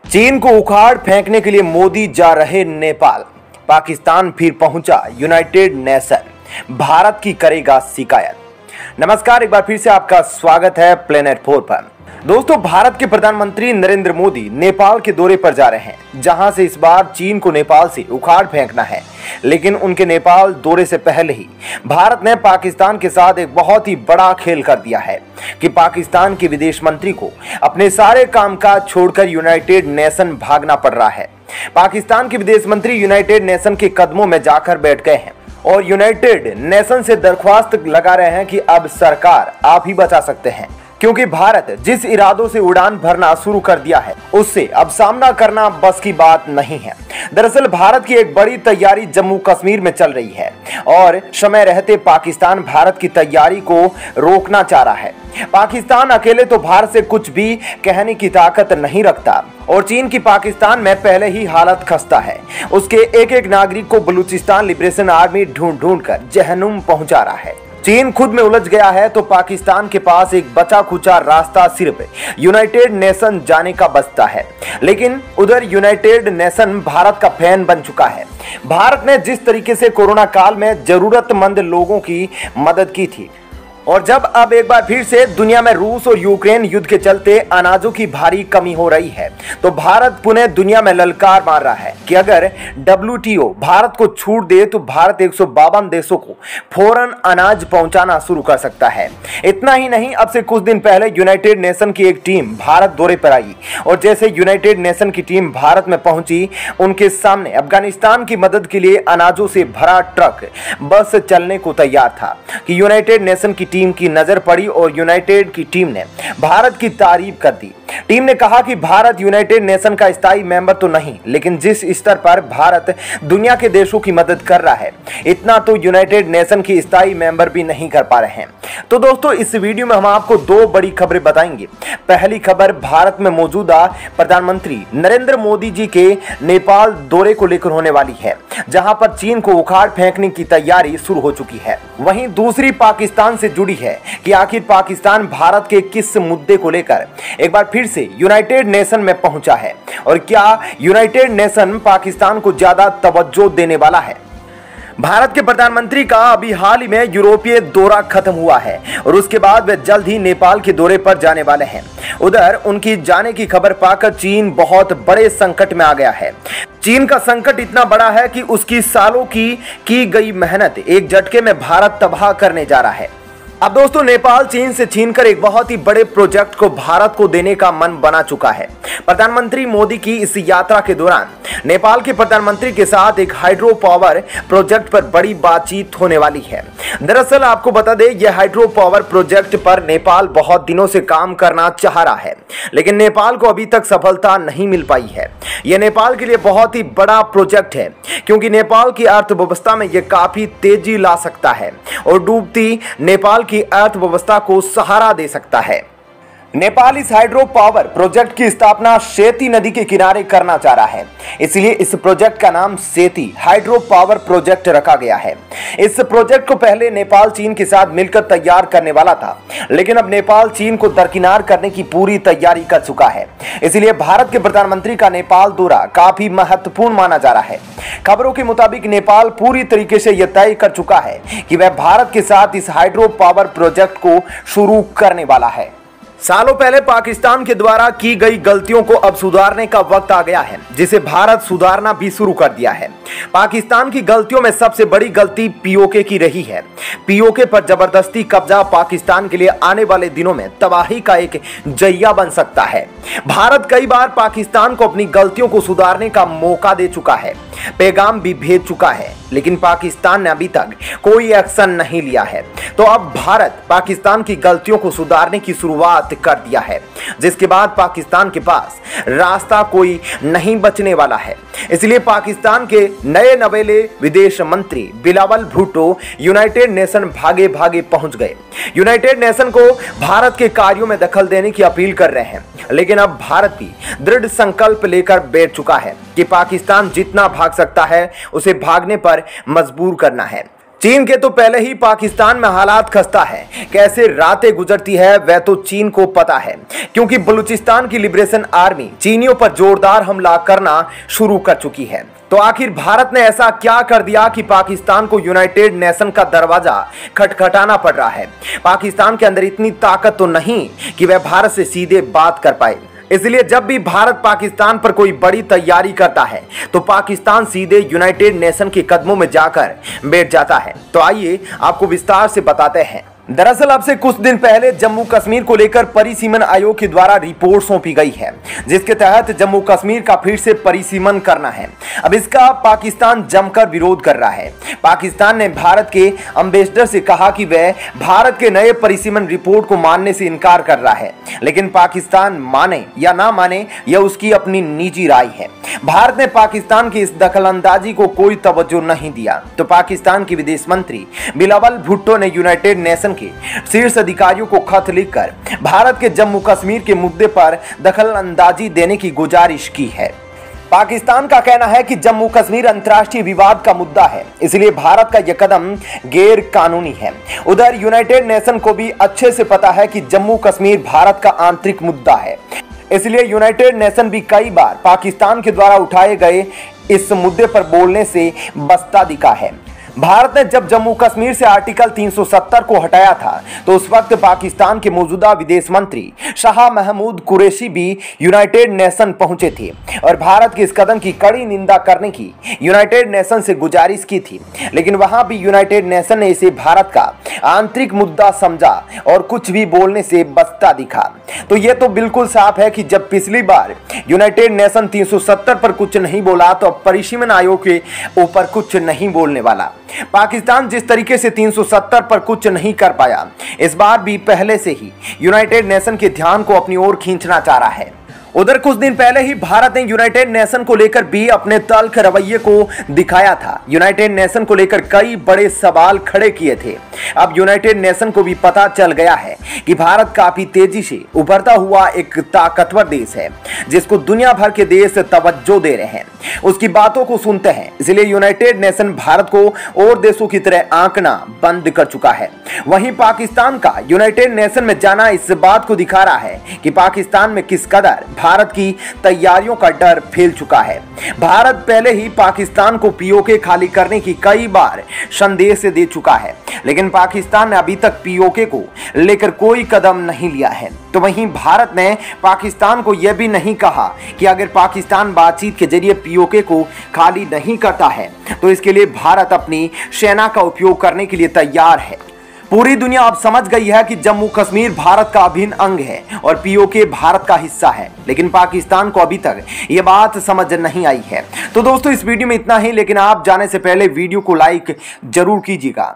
चीन को उखाड़ फेंकने के लिए मोदी जा रहे नेपाल। पाकिस्तान फिर पहुंचा यूनाइटेड नेशन। भारत की करेगा शिकायत। नमस्कार, एक बार फिर से आपका स्वागत है प्लेनेट 4 पर। दोस्तों, भारत के प्रधानमंत्री नरेंद्र मोदी नेपाल के दौरे पर जा रहे हैं, जहां से इस बार चीन को नेपाल से उखाड़ फेंकना है। लेकिन उनके नेपाल दौरे से पहले ही भारत ने पाकिस्तान के साथ एक बहुत ही बड़ा खेल कर दिया है कि पाकिस्तान के विदेश मंत्री को अपने सारे कामकाज छोड़कर यूनाइटेड नेशन भागना पड़ रहा है। पाकिस्तान के विदेश मंत्री यूनाइटेड नेशन के कदमों में जाकर बैठ गए हैं और यूनाइटेड नेशन से दरख्वास्त लगा रहे हैं कि अब सरकार आप ही बचा सकते हैं, क्योंकि भारत जिस इरादों से उड़ान भरना शुरू कर दिया है उससे अब सामना करना बस की बात नहीं है। दरअसल भारत की एक बड़ी तैयारी जम्मू कश्मीर में चल रही है और समय रहते पाकिस्तान भारत की तैयारी को रोकना चाह रहा है। पाकिस्तान अकेले तो भारत से कुछ भी कहने की ताकत नहीं रखता और चीन की पाकिस्तान में पहले ही हालत खस्ता है। उसके एक एक नागरिक को बलूचिस्तान लिबरेशन आर्मी ढूंढ ढूंढ कर जहन्नुम पहुंचा रहा है। चीन खुद में उलझ गया है तो पाकिस्तान के पास एक बचा खुचा रास्ता सिर्फ यूनाइटेड नेशन जाने का बचता है। लेकिन उधर यूनाइटेड नेशन भारत का फैन बन चुका है। भारत ने जिस तरीके से कोरोना काल में जरूरतमंद लोगों की मदद की थी और जब अब एक बार फिर से दुनिया में रूस और यूक्रेन युद्ध के चलते अनाजों की भारी कमी हो रही है, तो भारत पुनः दुनिया में ललकार मार रहा है कि अगर WTO भारत को छूट दे तो भारत 152 देशों को फौरन अनाज पहुंचाना शुरू कर सकता है। इतना ही नहीं, अब से कुछ दिन पहले यूनाइटेड नेशन की एक टीम भारत दौरे पर आई और जैसे यूनाइटेड नेशन की टीम भारत में पहुंची, उनके सामने अफगानिस्तान की मदद के लिए अनाजों से भरा ट्रक बस चलने को तैयार था कि यूनाइटेड नेशन की टीम की नजर पड़ी और यूनाइटेड की टीम ने भारत की तारीफ कर दी। टीम ने कहा कि भारत यूनाइटेड नेशन का स्थायी मेंबर तो नहीं, लेकिन जिस स्तर पर भारत दुनिया के देशों की मदद कर रहा है, इतना तो यूनाइटेड नेशन की स्थायी मेंबर भी नहीं कर पा रहे हैं। तो दोस्तों, इस वीडियो में हम आपको दो बड़ी खबरें बताएंगे। पहली खबर भारत में मौजूदा प्रधानमंत्री नरेंद्र मोदी जी के नेपाल दौरे को लेकर होने वाली है, जहां पर चीन को उखाड़ फेंकने की तैयारी शुरू हो चुकी है। वहीं दूसरी पाकिस्तान से जुड़ी है कि आखिर पाकिस्तान भारत के किस मुद्दे को लेकर एक बार फिर से यूनाइटेड नेशन में पहुंचा है और क्या यूनाइटेड नेशन पाकिस्तान को ज्यादा तवज्जो देने वाला है। भारत के प्रधानमंत्री का अभी हाल ही में यूरोपीय दौरा खत्म हुआ है और उसके बाद वे जल्द ही नेपाल के दौरे पर जाने वाले हैं। उधर उनकी जाने की खबर पाकर चीन बहुत बड़े संकट में आ गया है। चीन का संकट इतना बड़ा है कि उसकी सालों की गई मेहनत एक झटके में भारत तबाह करने जा रहा है। अब दोस्तों, नेपाल चीन से छीनकर एक बहुत ही बड़े प्रोजेक्ट को भारत को देने का मन बना चुका है। प्रधानमंत्री मोदी की इस यात्रा के दौरान नेपाल के प्रधानमंत्री के साथ एक हाइड्रो पावर प्रोजेक्ट पर बड़ी बातचीत होने वाली है। दरअसल आपको बता दें, यह हाइड्रो पावर प्रोजेक्ट पर नेपाल बहुत दिनों से काम करना चाह रहा है, लेकिन नेपाल को अभी तक सफलता नहीं मिल पाई है। यह नेपाल के लिए बहुत ही बड़ा प्रोजेक्ट है, क्योंकि नेपाल की अर्थव्यवस्था में यह काफी तेजी ला सकता है और डूबती नेपाल की अर्थव्यवस्था को सहारा दे सकता है। नेपाल इस हाइड्रो पावर प्रोजेक्ट की स्थापना सेती नदी के किनारे करना चाह रहा है, इसलिए इस प्रोजेक्ट का नाम सेती हाइड्रो पावर प्रोजेक्ट रखा गया है। इस प्रोजेक्ट को पहले नेपाल चीन के साथ मिलकर तैयार करने वाला था, लेकिन अब नेपाल चीन को दरकिनार करने की पूरी तैयारी कर चुका है। इसलिए भारत के प्रधानमंत्री का नेपाल दौरा काफी महत्वपूर्ण माना जा रहा है। खबरों के मुताबिक नेपाल पूरी तरीके से यह तय कर चुका है कि वह भारत के साथ इस हाइड्रो पावर प्रोजेक्ट को शुरू करने वाला है। सालों पहले पाकिस्तान के द्वारा की गई गलतियों को अब सुधारने का वक्त आ गया है, जिसे भारत सुधारना भी शुरू कर दिया है। पाकिस्तान की गलतियों में सबसे बड़ी गलती POK की रही है। POK पर जबरदस्ती कब्जा पाकिस्तान के लिए आने वाले दिनों में तबाही का एक जरिया बन सकता है। भारत कई बार पाकिस्तान को अपनी गलतियों को सुधारने का मौका दे चुका है, पैगाम भी भेज चुका है, लेकिन पाकिस्तान ने अभी तक कोई एक्शन नहीं लिया है। तो अब भारत पाकिस्तान की गलतियों को सुधारने की शुरुआत कर दिया है, जिसके बाद पाकिस्तान के पास रास्ता कोई नहीं बचने वाला है। इसलिए पाकिस्तान के नए नवेले विदेश मंत्री बिलावल भुट्टो यूनाइटेड नेशन भागे भागे पहुंच गए। यूनाइटेड नेशन को भारत के कार्यों में दखल देने की अपील कर रहे हैं, लेकिन अब भारत भी दृढ़ संकल्प लेकर बैठ चुका है कि पाकिस्तान जितना भाग सकता है उसे भागने पर मजबूर करना है। चीन के तो पहले ही पाकिस्तान में हालात खस्ता है। कैसे रातें गुजरती है वह तो चीन को पता है, क्योंकि बलूचिस्तान की लिबरेशन आर्मी चीनियों पर जोरदार हमला करना शुरू कर चुकी है। तो आखिर भारत ने ऐसा क्या कर दिया कि पाकिस्तान को यूनाइटेड नेशन का दरवाजा खटखटाना पड़ रहा है। पाकिस्तान के अंदर इतनी ताकत तो नहीं कि वह भारत से सीधे बात कर पाए। इसलिए जब भी भारत पाकिस्तान पर कोई बड़ी तैयारी करता है तो पाकिस्तान सीधे यूनाइटेड नेशन के कदमों में जाकर बैठ जाता है। तो आइए आपको विस्तार से बताते हैं। दरअसल अब से कुछ दिन पहले जम्मू कश्मीर को लेकर परिसीमन आयोग के द्वारा रिपोर्ट सौंपी गई है, जिसके तहत जम्मू कश्मीर का फिर से परिसीमन करना है। अब इसका पाकिस्तान जमकर विरोध कर रहा है। पाकिस्तान ने भारत के एम्बेसडर से कहा कि वह भारत के नए परिसीमन रिपोर्ट को मानने से इनकार कर रहा है, लेकिन पाकिस्तान माने या ना माने यह उसकी अपनी निजी राय है। भारत ने पाकिस्तान की इस दखलंदाजी को कोई तवज्जो नहीं दिया, तो पाकिस्तान के विदेश मंत्री बिलावल भुट्टो ने यूनाइटेड नेशन के शीर्ष अधिकारियों को खत लिखकर भारत के जम्मू कश्मीर के मुद्दे पर दखलंदाजी देने की गुजारिश की है। पाकिस्तान का कहना है कि जम्मू कश्मीर अंतर्राष्ट्रीय विवाद का मुद्दा है, इसलिए भारत का यह कदम गैर कानूनी है। उधर यूनाइटेड नेशन को भी अच्छे से पता है कि जम्मू कश्मीर भारत का आंतरिक मुद्दा है, इसलिए यूनाइटेड नेशन भी कई बार पाकिस्तान के द्वारा उठाए गए इस मुद्दे पर बोलने से बचता दिखा है। भारत ने जब जम्मू कश्मीर से आर्टिकल 370 को हटाया था तो उस वक्त पाकिस्तान के मौजूदा विदेश मंत्री शाह महमूद कुरैशी भी यूनाइटेड नेशन पहुंचे थे और भारत के इस कदम की कड़ी निंदा करने की यूनाइटेड नेशन से गुजारिश की थी, लेकिन वहां भी यूनाइटेड नेशन ने इसे भारत का आंतरिक मुद्दा समझा और कुछ भी बोलने से बचता दिखा। तो यह तो बिल्कुल साफ है कि जब पिछली बार यूनाइटेड नेशन 370 पर कुछ नहीं बोला तो अब परिसीमन आयोग के ऊपर कुछ नहीं बोलने वाला। पाकिस्तान जिस तरीके से 370 पर कुछ नहीं कर पाया, इस बार भी पहले से ही यूनाइटेड नेशन के ध्यान को अपनी ओर खींचना चाह रहा है। उधर कुछ दिन पहले ही भारत ने यूनाइटेड नेशन को लेकर भी अपने तल्ख रवैये को दिखाया था। यूनाइटेड नेशन को लेकर कई बड़े सवाल खड़े किए थे। अब यूनाइटेड नेशन को भी पता चल गया है कि भारत काफी तेजी से उभरता हुआ एक ताकतवर देश है, जिसको दुनिया भर के देश तवज्जो दे रहे हैं, उसकी बातों को सुनते हैं। इसलिए यूनाइटेड नेशन भारत को और देशों की तरह आंकना बंद कर चुका है। वहीं पाकिस्तान का यूनाइटेड नेशन में जाना इस बात को दिखा रहा है कि पाकिस्तान में किस कदर भारत की तैयारियों का डर फैल चुका है। भारत पहले ही पाकिस्तान को पीओके खाली करने की कई बार संदेश दे चुका है, लेकिन पाकिस्तान ने अभी तक पीओके को लेकर कोई कदम नहीं लिया है। तो वहीं भारत ने पाकिस्तान को यह भी नहीं कहा कि अगर पाकिस्तान बातचीत के जरिए पीओके को खाली नहीं करता है तो इसके लिए भारत अपनी सेना का उपयोग करने के लिए तैयार है। पूरी दुनिया अब समझ गई है कि जम्मू कश्मीर भारत का अभिन्न अंग है और पीओके भारत का हिस्सा है, लेकिन पाकिस्तान को अभी तक ये बात समझ नहीं आई है। तो दोस्तों इस वीडियो में इतना ही, लेकिन आप जाने से पहले वीडियो को लाइक जरूर कीजिएगा।